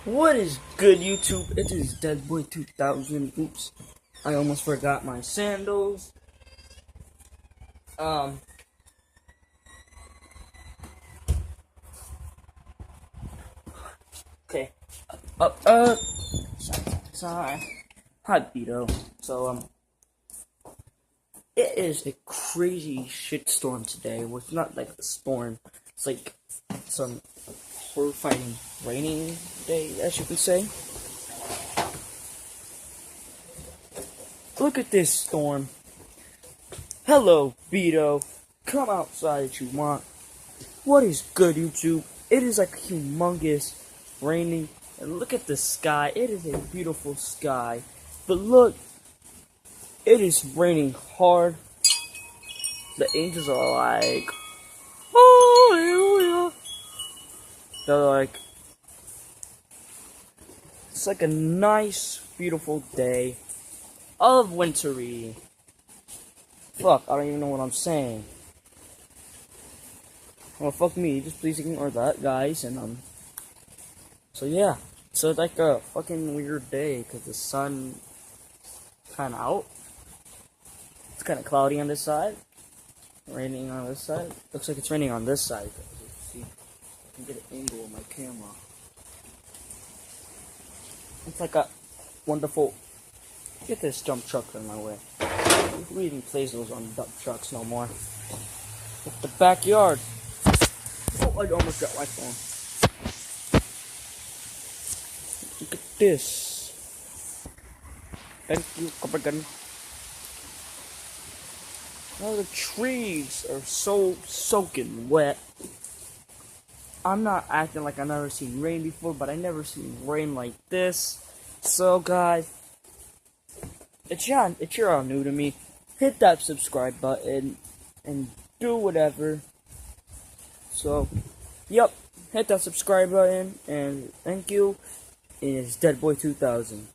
What is good, YouTube? It is Deadboy 2000. Oops, I almost forgot my sandals. Um, okay. Sorry. Hi, Beto. So, it is a crazy shitstorm today. Well, it's not like a storm. It's like some horrifying raining day, as you could say. Look at this storm. Hello, Beto. Come outside if you want. What is good, YouTube? It is like humongous raining. And look at the sky. It is a beautiful sky. But look, it is raining hard. The angels are like, hallelujah. They're like, it's like a nice, beautiful day of wintry. Fuck, I don't even know what I'm saying. Well, fuck me. Just please ignore that, guys. And, so yeah. So it's like a fucking weird day because the sun kind of out. It's kind of cloudy on this side. Raining on this side. Looks like it's raining on this side. See, I can get an angle of my camera. It's like a wonderful. Get this dump truck in my way. Who even plays those on dump trucks no more? It's the backyard. Oh, I almost got my phone. Look at this. Thank you, Copagan. Now the trees are so soaking wet. I'm not acting like I've never seen rain before, but I never seen rain like this. So guys, if you're all new to me, hit that subscribe button and do whatever. So, yep, hit that subscribe button and thank you. It's Deadboy 2000.